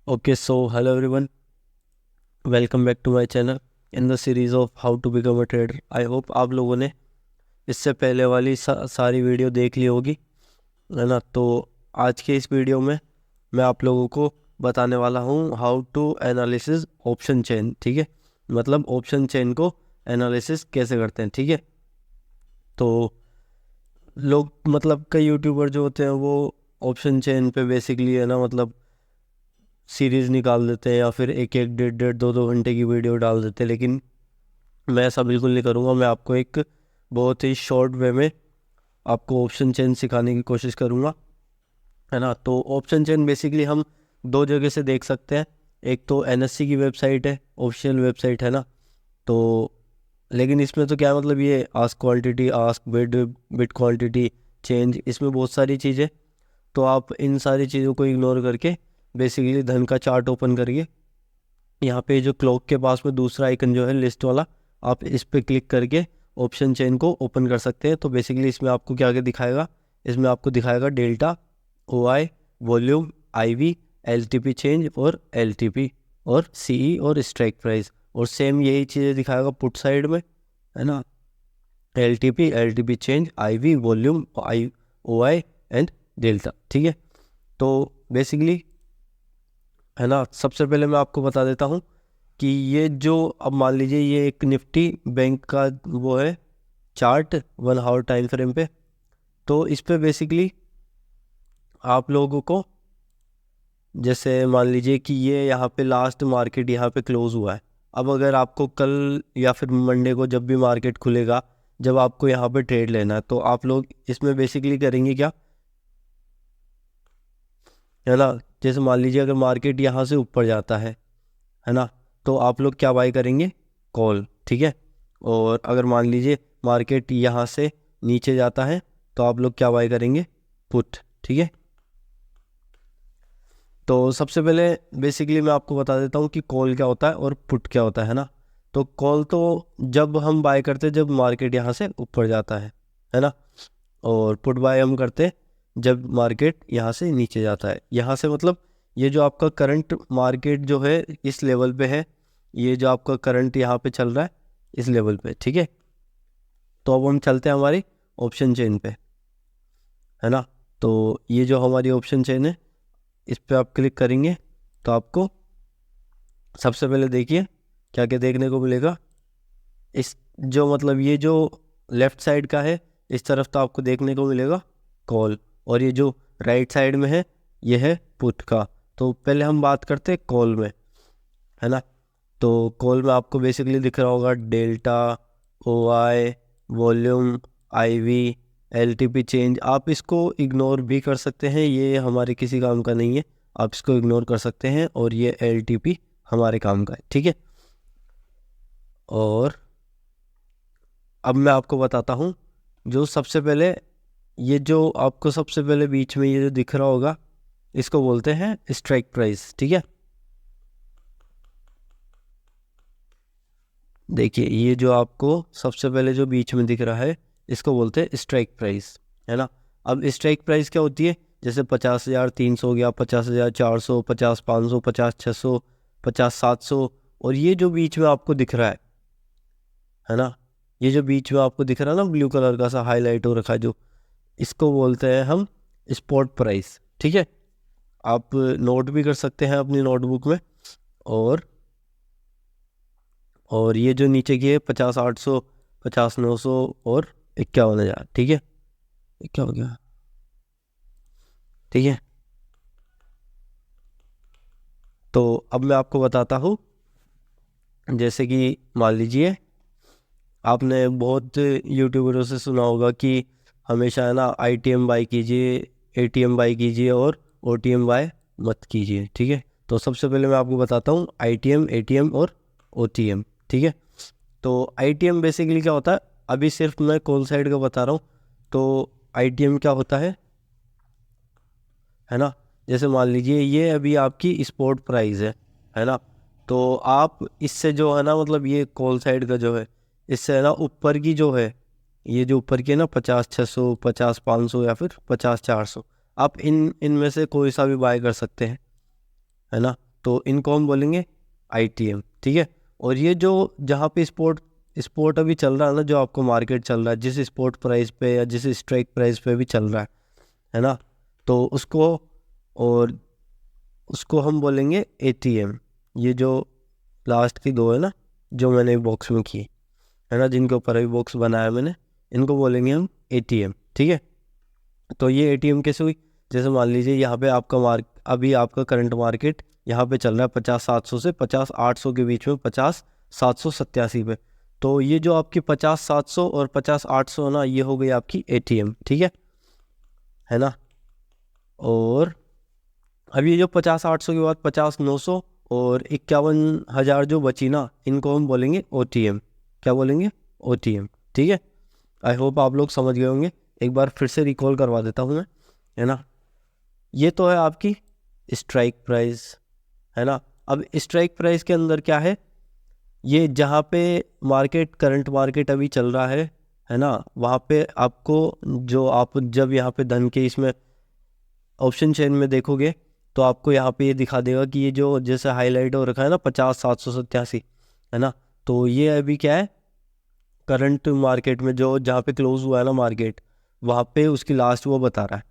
Okay, so hello everyone. Welcome back to my channel in the series of how to become a trader. I hope आप लोगों ने इससे पहले वाली सारी वीडियो देख ली होगी, है ना। तो आज के इस वीडियो में मैं आप लोगों को बताने वाला हूँ how to analysis option chain. ठीक है, मतलब ऑप्शन चेन को एनालिसिस कैसे करते हैं। ठीक है, तो लोग मतलब कई यूट्यूबर जो होते हैं वो ऑप्शन चेन पे बेसिकली, है ना, मतलब सीरीज़ निकाल देते हैं या फिर एक एक डेढ़ डेढ़ दो दो घंटे की वीडियो डाल देते हैं। लेकिन मैं ऐसा बिल्कुल नहीं करूँगा। मैं आपको एक बहुत ही शॉर्ट वे में आपको ऑप्शन चेन सिखाने की कोशिश करूँगा, है ना। तो ऑप्शन चेन बेसिकली हम दो जगह से देख सकते हैं। एक तो एनएससी की वेबसाइट है, ऑफिशियल वेबसाइट, है ना। तो लेकिन इसमें तो क्या है, मतलब ये ask quantity, ask bid, bid quantity, change, इसमें बहुत सारी चीज़ें। तो आप इन सारी चीज़ों को इग्नोर करके बेसिकली धन का चार्ट ओपन करिए। यहाँ पे जो क्लॉक के पास में दूसरा आइकन जो है लिस्ट वाला, आप इस पे क्लिक करके ऑप्शन चेन को ओपन कर सकते हैं। तो बेसिकली इसमें आपको क्या क्या दिखाएगा, इसमें आपको दिखाएगा delta, OI, volume, IV, LTP change और एलटीपी और सीई और स्ट्राइक प्राइस। और सेम यही चीज़ें दिखाएगा पुट साइड में, है ना। LTP, LTP change, IV, volume, OI and delta. ठीक है, तो बेसिकली, है ना, सबसे पहले मैं आपको बता देता हूँ कि ये जो, अब मान लीजिए ये एक निफ्टी बैंक का वो है चार्ट 1 आवर टाइम फ्रेम पे। तो इस पे बेसिकली आप लोगों को, जैसे मान लीजिए कि ये यहाँ पे लास्ट मार्केट यहाँ पे क्लोज हुआ है। अब अगर आपको कल या फिर मंडे को जब भी मार्केट खुलेगा, जब आपको यहाँ पे ट्रेड लेना है, तो आप लोग इसमें बेसिकली करेंगे क्या, है ना। जैसे मान लीजिए अगर मार्केट यहाँ से ऊपर जाता है ना, तो आप लोग क्या बाई करेंगे, कॉल। ठीक है, और अगर मान लीजिए मार्केट यहाँ से नीचे जाता है तो आप लोग क्या बाई करेंगे, पुट। ठीक है, तो सबसे पहले बेसिकली मैं आपको बता देता हूँ कि कॉल क्या होता है और पुट क्या होता है ना। तो कॉल तो जब हम बाय करते हैं जब मार्केट यहाँ से ऊपर जाता है ना। और पुट बाय हम करते हैं जब मार्केट यहाँ से नीचे जाता है। यहाँ से मतलब ये जो आपका करंट मार्केट जो है इस लेवल पे है, ये जो आपका करंट यहाँ पे चल रहा है इस लेवल पे। ठीक है, तो अब हम चलते हैं हमारी ऑप्शन चेन पे, है ना। तो ये जो हमारी ऑप्शन चेन है इस पे आप क्लिक करेंगे तो आपको सबसे पहले देखिए क्या क्या देखने को मिलेगा। इस जो मतलब ये जो लेफ्ट साइड का है इस तरफ तो आपको देखने को मिलेगा कॉल, और ये जो राइट साइड में है ये है पुट का। तो पहले हम बात करते हैं कॉल में, है ना। तो कॉल में आपको बेसिकली दिख रहा होगा delta, O I, volume, I V, L T P change. आप इसको इग्नोर भी कर सकते हैं, ये हमारे किसी काम का नहीं है, आप इसको इग्नोर कर सकते हैं। और ये एल टी पी हमारे काम का है। ठीक है, और अब मैं आपको बताता हूँ जो सबसे पहले, ये जो आपको सबसे पहले बीच में ये जो दिख रहा होगा इसको बोलते हैं स्ट्राइक प्राइस। ठीक है, देखिए ये जो आपको सबसे पहले जो बीच में दिख रहा है इसको बोलते हैं स्ट्राइक प्राइस, है ना। अब स्ट्राइक प्राइस क्या होती है, जैसे 50,300 हो गया, 50,400, 50,500, 50,600, 50,700। और ये जो बीच में आपको दिख रहा है ना, ये जो बीच में आपको दिख रहा है ना ब्लू कलर का सा हाईलाइट हो रखा है जो, इसको बोलते हैं हम स्पॉट प्राइस। ठीक है, आप नोट भी कर सकते हैं अपनी नोटबुक में। और ये जो नीचे की है 50,800, 50,900 और 51,000। ठीक है, क्या हो गया, ठीक है। तो अब मैं आपको बताता हूँ, जैसे कि मान लीजिए आपने बहुत यूट्यूबरों से सुना होगा कि हमेशा, है ना, आईटीएम बाई कीजिए, एटीएम बाई कीजिए और ओटीएम बाय मत कीजिए। ठीक है, तो सबसे पहले मैं आपको बताता हूँ आईटीएम, एटीएम और ओटीएम। ठीक है, तो आईटीएम बेसिकली क्या होता है, अभी सिर्फ मैं कॉल साइड का बता रहा हूँ। तो आईटीएम क्या होता है ना, जैसे मान लीजिए ये अभी आपकी स्पॉट प्राइस है ना। तो आप इससे जो है ना, मतलब ये कॉल साइड का जो है इससे, है ना, ऊपर की जो है, ये जो ऊपर की है ना 50,600, 50,500 या फिर 50,400, आप इनमें से कोई सा भी बाय कर सकते हैं, है ना। तो इनको हम बोलेंगे ITM, ठीक है। और ये जो जहाँ पे स्पोर्ट अभी चल रहा है ना, जो आपको मार्केट चल रहा है, जिस स्पोर्ट प्राइस पे या जिस स्ट्राइक प्राइस पे भी चल रहा है ना, तो उसको हम बोलेंगे ATM। ये जो लास्ट की दो है ना, जो मैंने बॉक्स में की है ना, जिनके ऊपर अभी बॉक्स बनाया मैंने, इनको बोलेंगे हम ATM, ठीक है। तो ये ATM कैसे हुई? जैसे मान लीजिए यहाँ पे अभी आपका करंट मार्केट यहाँ पे चल रहा है 50,700 से 50,800 के बीच में, 50,787 पे। तो ये जो आपकी 50,700 और 50,800 ना, ये हो गई आपकी ATM, ठीक है ना। और अब ये जो 50,800 के बाद 50,900 और 51,000 जो बची ना, इनको हम बोलेंगे OTM। क्या बोलेंगे? OTM, ठीक है। आई होप आप लोग समझ गए होंगे। एक बार फिर से रिकॉल करवा देता हूँ मैं, है ना। ये तो है आपकी स्ट्राइक प्राइस, है ना। अब स्ट्राइक प्राइस के अंदर क्या है? ये जहाँ पे करंट मार्केट अभी चल रहा है ना, वहाँ पे आपको आप जब यहाँ पे धन के इसमें ऑप्शन चेन में देखोगे, तो आपको यहाँ पे ये दिखा देगा कि ये जो जैसे हाईलाइट हो रखा है ना 50,787, है ना, तो ये अभी क्या है, करंट मार्केट में जो जहाँ पे क्लोज हुआ है ना मार्केट, वहाँ पे उसकी लास्ट वो बता रहा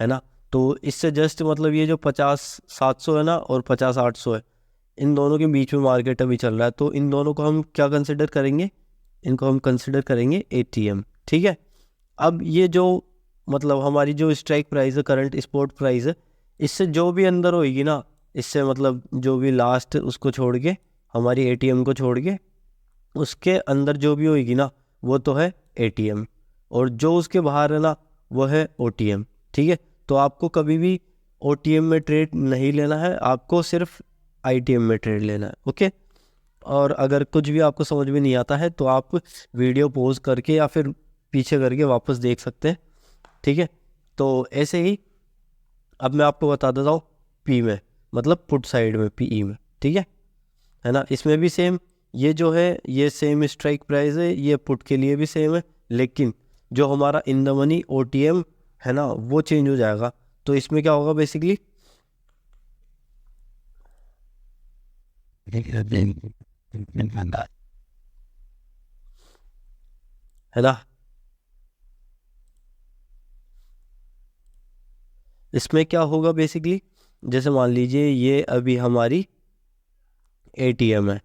है ना। तो इससे जस्ट मतलब ये जो 50,700 है ना और 50,800 है, इन दोनों के बीच में मार्केट अभी चल रहा है। तो इन दोनों को हम क्या कंसिडर करेंगे? इनको हम कंसिडर करेंगे ATM, ठीक है। अब ये जो मतलब हमारी जो स्ट्राइक प्राइस है, करंट स्पॉट प्राइस है, इससे जो भी अंदर होगी ना, इससे मतलब जो भी लास्ट उसको छोड़ के, हमारी ATM को छोड़ के, उसके अंदर जो भी होगी ना, वो तो है ATM, और जो उसके बाहर है ना, वो है OTM, ठीक है। तो आपको कभी भी OTM में ट्रेड नहीं लेना है, आपको सिर्फ ITM में ट्रेड लेना है, ओके। और अगर कुछ भी आपको समझ में नहीं आता है, तो आप वीडियो पॉज करके या फिर पीछे करके वापस देख सकते हैं, ठीक है। तो ऐसे ही अब मैं आपको बता देता हूँ P में, मतलब पुट साइड में, PE में, ठीक है ना। इसमें भी सेम, ये जो है ये सेम स्ट्राइक प्राइस है, ये पुट के लिए भी सेम है, लेकिन जो हमारा इन द मनी OTM है ना, वो चेंज हो जाएगा। तो इसमें क्या होगा बेसिकली, है ना, इसमें क्या होगा बेसिकली, जैसे मान लीजिए ये अभी हमारी ATM है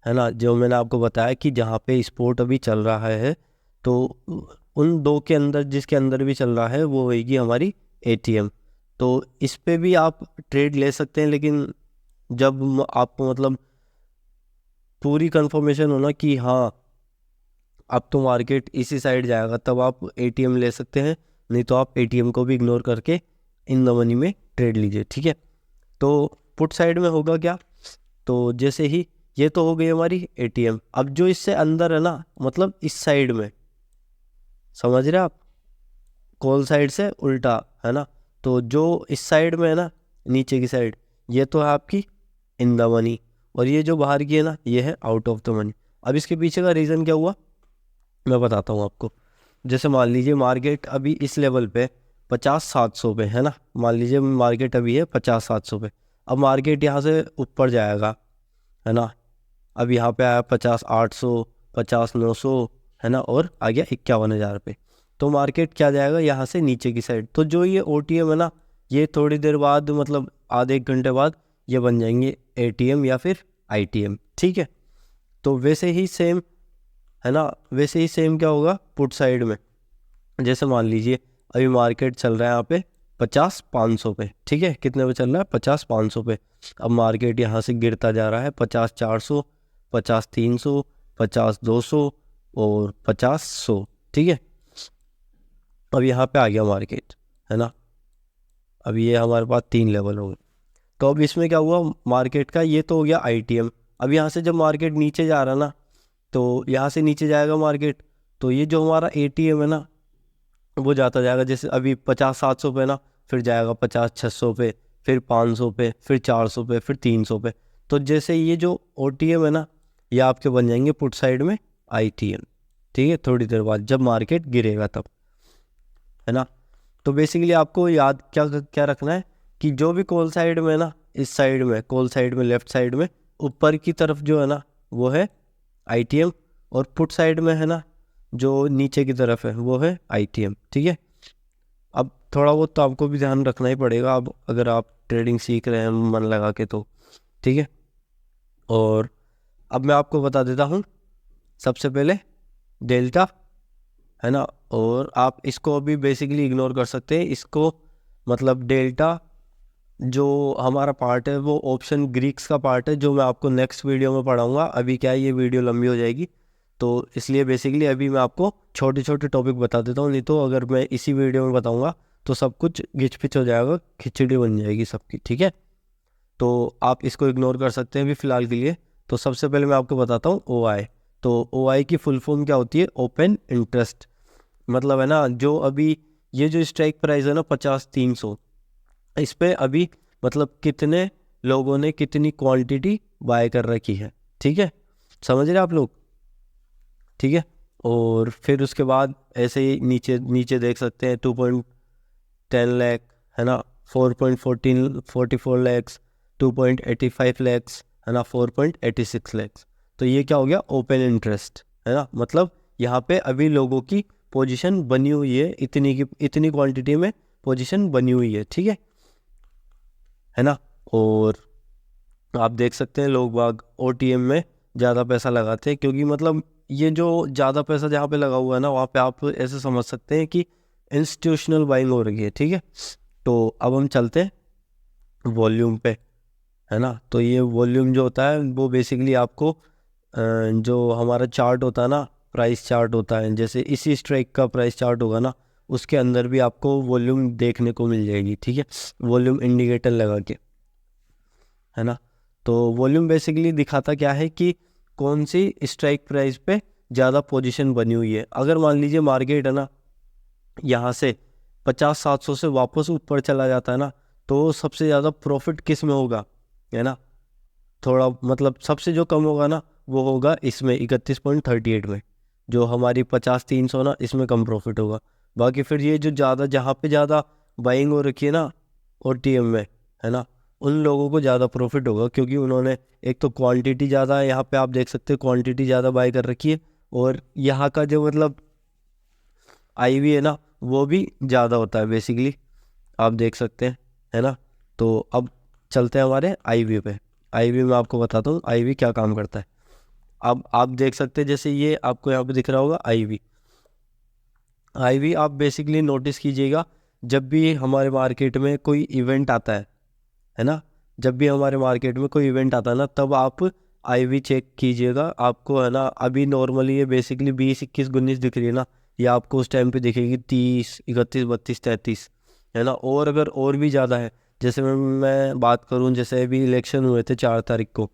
ना, जो मैंने आपको बताया कि जहाँ पे स्पोर्ट अभी चल रहा है, तो उन दो के अंदर जिसके अंदर भी चल रहा है, वो होगी हमारी ATM। तो इस पे भी आप ट्रेड ले सकते हैं, लेकिन जब आपको मतलब पूरी कंफर्मेशन हो ना कि हाँ अब तो मार्केट इसी साइड जाएगा, तब आप ATM ले सकते हैं, नहीं तो आप ATM को भी इग्नोर करके इन द मनी में ट्रेड लीजिए, ठीक है। तो पुट साइड में होगा क्या, तो जैसे ही ये तो हो गई हमारी ATM, अब जो इससे अंदर है ना, मतलब इस साइड में, समझ रहे आप, कॉल साइड से उल्टा, है ना। तो जो इस साइड में है ना, नीचे की साइड, ये तो है आपकी इन द मनी, और ये जो बाहर की है ना, ये है आउट ऑफ द मनी। अब इसके पीछे का रीज़न क्या हुआ, मैं बताता हूँ आपको। जैसे मान लीजिए मार्केट अभी इस लेवल पे 50,700 पे है ना, मान लीजिए मार्केट अभी है 50,700 पे। अब मार्केट यहाँ से ऊपर जाएगा, है ना। अब यहाँ पे आया 50,800, 50,900, है ना, और आ गया 51,000 पे। तो मार्केट क्या जाएगा यहाँ से नीचे की साइड। तो जो ये OTM है ना, ये थोड़ी देर बाद मतलब आधे एक घंटे बाद ये बन जाएंगे ATM या फिर ITM, ठीक है। तो वैसे ही सेम, है ना, वैसे ही सेम क्या होगा पुट साइड में। जैसे मान लीजिए अभी मार्केट चल रहा है यहाँ पे 50,500 पे, ठीक है। कितने पे चल रहा है? 50,500 पे। अब मार्केट यहाँ से गिरता जा रहा है 50,400, 50,300, 50,200 और 50,100, ठीक है। अब यहाँ पे आ गया मार्केट, है ना। अब ये हमारे पास 3 लेवल हो गए। तो अब इसमें क्या हुआ मार्केट का, ये तो हो गया ITM। अब यहाँ से जब मार्केट नीचे जा रहा ना, तो यहाँ से नीचे जाएगा मार्केट, तो ये जो हमारा ATM है ना, वो जाता जाएगा। जैसे अभी 50,700 पे ना, फिर जाएगा 50,600 पे, फिर 500 पे, फिर 400 पे, फिर 300 पे। तो जैसे ये जो OTM है ना, ये आपके बन जाएंगे पुट साइड में ITM, ठीक है, थोड़ी देर बाद जब मार्केट गिरेगा तब, है ना। तो बेसिकली आपको याद क्या क्या रखना है कि जो भी कॉल साइड में ना इस साइड में, कॉल साइड में, लेफ्ट साइड में ऊपर की तरफ जो है ना वो है ITM, और पुट साइड में है ना जो नीचे की तरफ है वो है ITM, ठीक है। अब थोड़ा बहुत तो आपको भी ध्यान रखना ही पड़ेगा, अब अगर आप ट्रेडिंग सीख रहे हैं मन लगा के तो, ठीक है। और अब मैं आपको बता देता हूँ सबसे पहले डेल्टा, है ना, और आप इसको अभी बेसिकली इग्नोर कर सकते हैं इसको, मतलब डेल्टा जो हमारा पार्ट है वो ऑप्शन ग्रीक्स का पार्ट है, जो मैं आपको नेक्स्ट वीडियो में पढ़ाऊँगा। अभी क्या है, ये वीडियो लंबी हो जाएगी, तो इसलिए बेसिकली अभी मैं आपको छोटे छोटे टॉपिक बता देता हूँ, नहीं तो अगर मैं इसी वीडियो में बताऊँगा तो सब कुछ घिच पिच हो जाएगा, खिचड़ी बन जाएगी सबकी, ठीक है। तो आप इसको इग्नोर कर सकते हैं अभी फ़िलहाल के लिए। तो सबसे पहले मैं आपको बताता हूँ OI। तो OI की फुल फॉर्म क्या होती है, ओपन इंटरेस्ट, मतलब है ना जो अभी ये जो स्ट्राइक प्राइस है ना 50-300, इस पे अभी मतलब कितने लोगों ने कितनी क्वांटिटी बाय कर रखी है, ठीक है, समझ रहे आप लोग, ठीक है। और फिर उसके बाद ऐसे ही नीचे नीचे देख सकते हैं 2.10 लाख, है ना, 4.44 लैक्स, 2.85 लैक्स, है ना, 4.86 लैक्स। तो ये क्या हो गया, ओपन इंटरेस्ट, है ना, मतलब यहाँ पे अभी लोगों की पोजीशन बनी हुई है, इतनी क्वांटिटी में पोजीशन बनी हुई है, ठीक है ना। और आप देख सकते हैं लोग बाग OTM में ज़्यादा पैसा लगाते हैं, क्योंकि मतलब ये जो ज़्यादा पैसा जहाँ पे लगा हुआ है ना वहाँ पे आप ऐसे समझ सकते हैं कि इंस्टीट्यूशनल बाइंग हो रही है, ठीक है। तो अब हम चलते हैं वॉल्यूम पे, है ना। तो ये वॉल्यूम जो होता है वो बेसिकली आपको जो हमारा चार्ट होता है ना, प्राइस चार्ट होता है, जैसे इसी स्ट्राइक का प्राइस चार्ट होगा ना उसके अंदर भी आपको वॉल्यूम देखने को मिल जाएगी, ठीक है, वॉल्यूम इंडिकेटर लगा के, है ना। तो वॉल्यूम बेसिकली दिखाता क्या है कि कौन सी स्ट्राइक प्राइस पे ज़्यादा पोजीशन बनी हुई है। अगर मान लीजिए मार्केट है ना यहाँ से 50-700 से वापस ऊपर चला जाता है ना, तो सबसे ज़्यादा प्रॉफिट किस में होगा, है ना, थोड़ा मतलब सबसे जो कम होगा ना वो होगा इसमें 31.38 में, जो हमारी 50-300 ना इसमें कम प्रॉफिट होगा। बाकी फिर ये जो ज़्यादा जहाँ पे ज़्यादा बाइंग हो रखी है ना OTM में, है ना, उन लोगों को ज़्यादा प्रॉफिट होगा, क्योंकि उन्होंने एक तो क्वांटिटी ज़्यादा है, यहाँ पे आप देख सकते हैं क्वांटिटी ज़्यादा बाई कर रखी है, और यहाँ का जो मतलब IV है ना वो भी ज़्यादा होता है बेसिकली, आप देख सकते हैं, है ना। तो अब चलते हैं हमारे IV पे। IV में आपको बताता हूँ IV क्या काम करता है। अब आप देख सकते हैं जैसे ये आपको यहाँ पे दिख रहा होगा IV आप बेसिकली नोटिस कीजिएगा, जब भी हमारे मार्केट में कोई इवेंट आता है ना, जब भी हमारे मार्केट में कोई इवेंट आता है ना तब आप IV चेक कीजिएगा, आपको है ना अभी नॉर्मली ये बेसिकली 20, 21, 19 दिख रही है ना, ये आपको उस टाइम पे दिखेगी 30, 31, 32, 33, है ना। और अगर और भी ज़्यादा है, जैसे मैं बात करूं, जैसे अभी इलेक्शन हुए थे 4 तारीख को,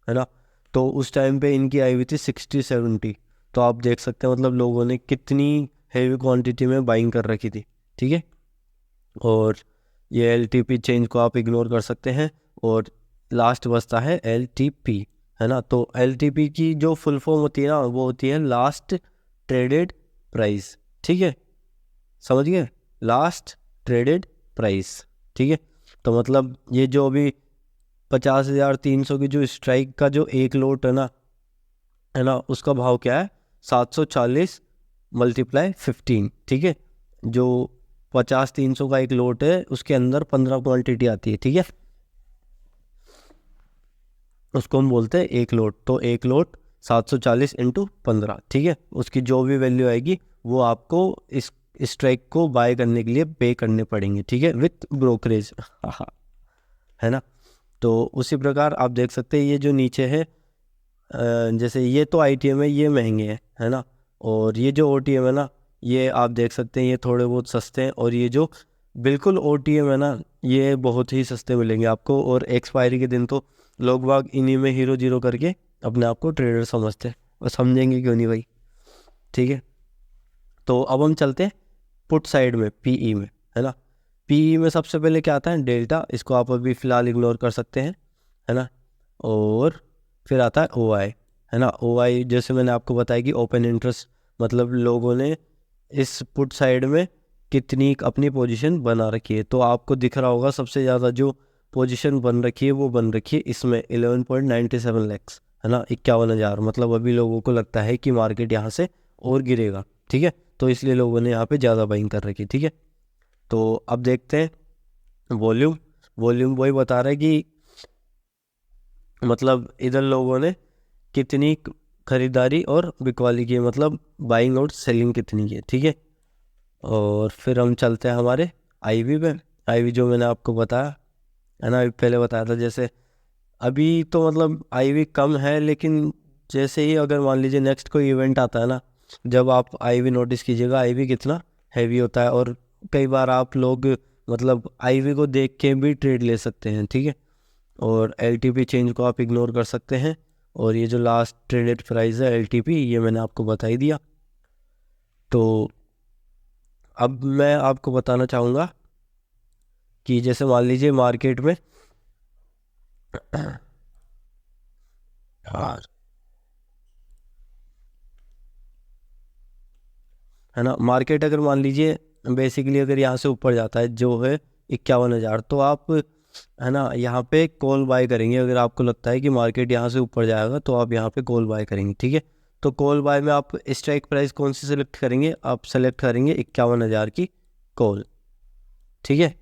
है ना, तो उस टाइम पे इनकी IV थी 60-70। तो आप देख सकते हैं मतलब लोगों ने कितनी हेवी क्वांटिटी में बाइंग कर रखी थी, ठीक है। और ये LTP चेंज को आप इग्नोर कर सकते हैं, और लास्ट बचता है LTP, है ना। तो LTP की जो फुल फॉर्म होती है ना वो होती है लास्ट ट्रेडेड प्राइस, ठीक है, समझ गए, लास्ट ट्रेडेड प्राइस, ठीक है। तो मतलब ये जो अभी 50,300 की जो स्ट्राइक का जो एक लोट है ना उसका भाव क्या है, 740 × 15, ठीक है। जो 50-300 का एक लोट है उसके अंदर 15 क्वांटिटी आती है, ठीक है, उसको हम बोलते हैं एक लोट। तो एक लोट 740 × 15, ठीक है, उसकी जो भी वैल्यू आएगी वो आपको इस स्ट्राइक को बाय करने के लिए पे करने पड़ेंगे, ठीक है, विथ ब्रोकरेज, है ना। तो उसी प्रकार आप देख सकते हैं ये जो नीचे है, जैसे ये तो ITM है, ये महंगे हैं, है ना, और ये जो OTM है ना ये आप देख सकते हैं ये थोड़े बहुत सस्ते हैं, और ये जो बिल्कुल OTM है ना ये बहुत ही सस्ते मिलेंगे आपको, और एक्सपायरी के दिन तो लोग बाग इन्हीं में हीरो जीरो करके अपने आप को ट्रेडर समझते हैं, और समझेंगे क्यों नहीं भाई, ठीक है। तो अब हम चलते हैं पुट साइड में, PE में, है ना। PE में सबसे पहले क्या आता है, डेल्टा, इसको आप अभी फ़िलहाल इग्नोर कर सकते हैं, है ना। और फिर आता है OI, है ना। OI जैसे मैंने आपको बताया कि ओपन इंटरेस्ट, मतलब लोगों ने इस पुट साइड में कितनी अपनी पोजीशन बना रखी है। तो आपको दिख रहा होगा सबसे ज़्यादा जो पोजीशन बन रखी है वो बन रखी है इसमें 11.97 लैक्स, है ना, 51,000। मतलब अभी लोगों को लगता है कि मार्केट यहाँ से और गिरेगा, ठीक है, तो इसलिए लोगों ने यहाँ पे ज़्यादा बाइंग कर रखी, ठीक है। तो अब देखते हैं वॉल्यूम। वॉल्यूम वही बता रहा है कि मतलब इधर लोगों ने कितनी खरीदारी और बिकवाली की है, मतलब बाइंग और सेलिंग कितनी की है, ठीक है। और फिर हम चलते हैं हमारे आईवी पे। आईवी जो मैंने आपको बताया है ना, अभी पहले बताया था, जैसे अभी तो मतलब आईवी कम है, लेकिन जैसे ही अगर मान लीजिए नेक्स्ट कोई इवेंट आता है ना, जब आप आईवी नोटिस कीजिएगा आईवी कितना हैवी होता है। और कई बार आप लोग मतलब आईवी को देख के भी ट्रेड ले सकते हैं, ठीक है। और एलटीपी चेंज को आप इग्नोर कर सकते हैं। और ये जो लास्ट ट्रेडेड प्राइस है एलटीपी, ये मैंने आपको बता ही दिया। तो अब मैं आपको बताना चाहूँगा कि जैसे मान लीजिए मार्केट में यार, है ना, मार्केट अगर मान लीजिए बेसिकली अगर यहाँ से ऊपर जाता है जो है 51,000, तो आप, है ना, यहाँ पे कॉल बाय करेंगे। अगर आपको लगता है कि मार्केट यहाँ से ऊपर जाएगा तो आप यहाँ पे कॉल बाय करेंगे, ठीक है। तो कॉल बाय में आप स्ट्राइक प्राइस कौन सी सेलेक्ट करेंगे, आप सेलेक्ट करेंगे 51,000 की कॉल, ठीक है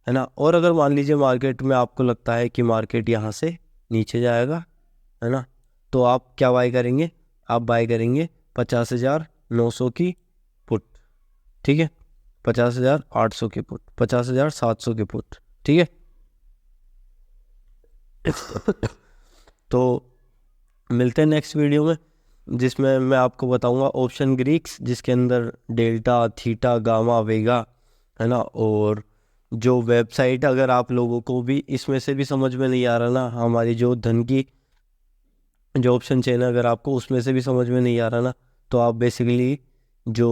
ना। और अगर मान लीजिए मार्केट में आपको लगता है कि मार्केट यहाँ से नीचे जाएगा, है ना, तो आप क्या बाय करेंगे, आप बाय करेंगे 50,900 की पुट, ठीक है, 50,800 की पुट, 50,700 की पुट, ठीक है। तो मिलते हैं नेक्स्ट वीडियो में, जिसमें मैं आपको बताऊंगा ऑप्शन ग्रीक्स, जिसके अंदर डेल्टा, थीटा, गामा, वेगा, है ना। और जो वेबसाइट अगर आप लोगों को भी इसमें से भी समझ में नहीं आ रहा ना, हमारी जो धन की जो ऑप्शन चेन है अगर आपको उसमें से भी समझ में नहीं आ रहा ना, तो आप बेसिकली जो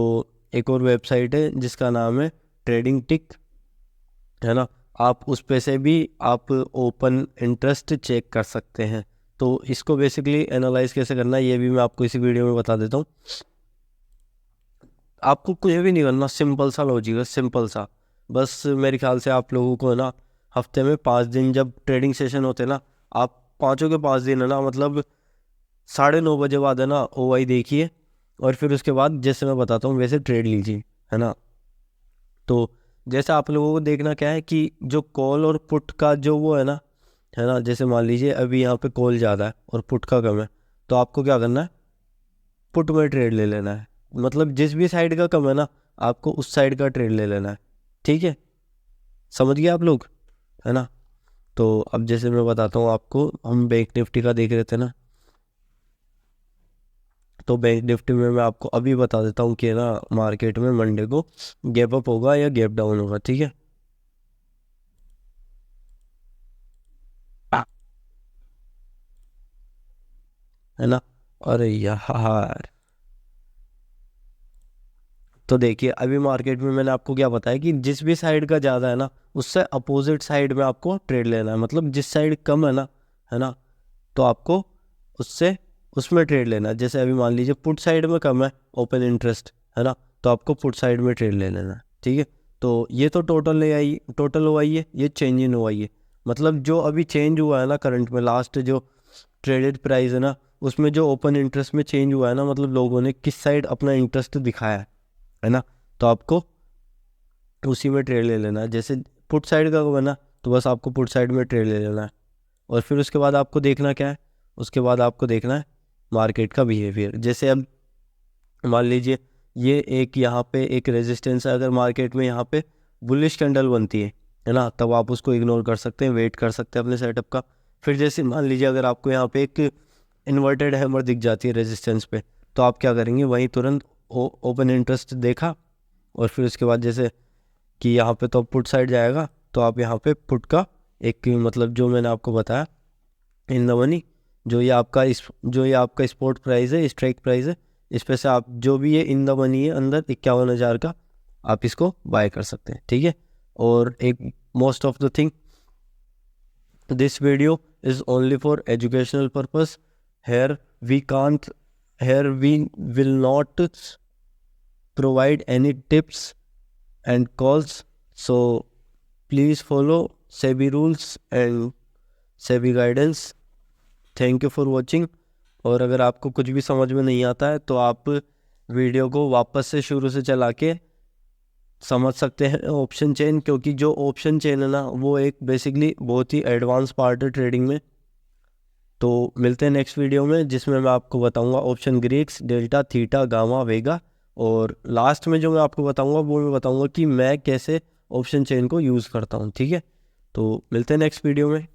एक और वेबसाइट है जिसका नाम है ट्रेडिंग टिक, है ना, आप उस पे से भी आप ओपन इंटरेस्ट चेक कर सकते हैं। तो इसको बेसिकली एनालाइज कैसे करना है ये भी मैं आपको इसी वीडियो में बता देता हूँ। आपको कुछ भी नहीं करना, सिंपल सा लॉजिक है, सिंपल सा। बस मेरे ख्याल से आप लोगों को है ना, हफ्ते में 5 दिन जब ट्रेडिंग सेशन होते हैं ना, आप पाँचों के 5 दिन है ना, मतलब 9:30 बजे बाद है ना ओआई देखिए, और फिर उसके बाद जैसे मैं बताता हूँ वैसे ट्रेड लीजिए, है ना। तो जैसे आप लोगों को देखना क्या है कि जो कॉल और पुट का जो वो है ना, जैसे मान लीजिए अभी यहाँ पे कॉल ज़्यादा है और पुट का कम है, तो आपको क्या करना है, पुट में ट्रेड ले लेना है। मतलब जिस भी साइड का कम है ना, आपको उस साइड का ट्रेड ले लेना है, ठीक है, समझ गए आप लोग, है ना। तो अब जैसे मैं बताता हूँ आपको, हम बैंक निफ्टी का देख रहे थे ना, तो बैंक निफ्टी में मैं आपको अभी बता देता हूँ कि ना मार्केट में मंडे को गैप अप होगा या गैप डाउन होगा, ठीक है ना। अरे यार, तो देखिए अभी मार्केट में मैंने आपको क्या बताया कि जिस भी साइड का ज़्यादा है ना, उससे अपोजिट साइड में आपको ट्रेड लेना है। मतलब जिस साइड कम है ना, तो आपको उससे उसमें ट्रेड लेना है। जैसे अभी मान लीजिए पुट साइड में कम है ओपन इंटरेस्ट, है ना, तो आपको पुट साइड में ट्रेड ले लेना है, ठीक है। तो ये तो टोटल ले आई, टोटल हुआ ही है, ये चेंज इन हुआ ही है। मतलब जो अभी चेंज हुआ है ना करंट में, लास्ट जो ट्रेडेड प्राइस है ना, उसमें जो ओपन इंटरेस्ट में चेंज हुआ है ना, मतलब लोगों ने किस साइड अपना इंटरेस्ट दिखाया है ना, तो आपको उसी में ट्रेड ले लेना है। जैसे पुट साइड का बना, तो बस आपको पुट साइड में ट्रेड ले लेना है। और फिर उसके बाद आपको देखना क्या है, उसके बाद आपको देखना है मार्केट का बिहेवियर। जैसे अब मान लीजिए ये एक यहाँ पे एक रेजिस्टेंस है, अगर मार्केट में यहाँ पे बुलिश कैंडल बनती है ना, तब आप उसको इग्नोर कर सकते हैं, वेट कर सकते हैं अपने सेटअप का। फिर जैसे मान लीजिए अगर आपको यहाँ पे एक इन्वर्टेड हैमर दिख जाती है रेजिस्टेंस पे, तो आप क्या करेंगे, वहीं तुरंत ओपन इंटरेस्ट देखा, और फिर उसके बाद जैसे कि यहाँ पे तो पुट साइड जाएगा, तो आप यहाँ पे पुट का एक मतलब जो मैंने आपको बताया इन द मनी, जो ये आपका स्पॉट प्राइस है, स्ट्राइक प्राइस है, इस पे से आप जो भी ये इन द मनी है अंदर 51,000 का, आप इसको बाय कर सकते हैं, ठीक है। और एक most of the thing, this video is only for educational purpose. Here we can't here we will not provide any tips and calls so please follow SEBI rules and SEBI guidance. Thank you for watching. और अगर आपको कुछ भी समझ में नहीं आता है तो आप वीडियो को वापस से शुरू से चला के समझ सकते हैं ऑप्शन चेन, क्योंकि जो ऑप्शन चेन है ना वो एक बेसिकली बहुत ही एडवांस पार्ट है ट्रेडिंग में। तो मिलते हैं नेक्स्ट वीडियो में, जिसमें मैं आपको बताऊंगा option Greeks, delta, theta, gamma, vega. और लास्ट में जो मैं आपको बताऊंगा वो मैं बताऊंगा कि मैं कैसे ऑप्शन चेन को यूज़ करता हूँ। ठीक है, तो मिलते हैं नेक्स्ट वीडियो में।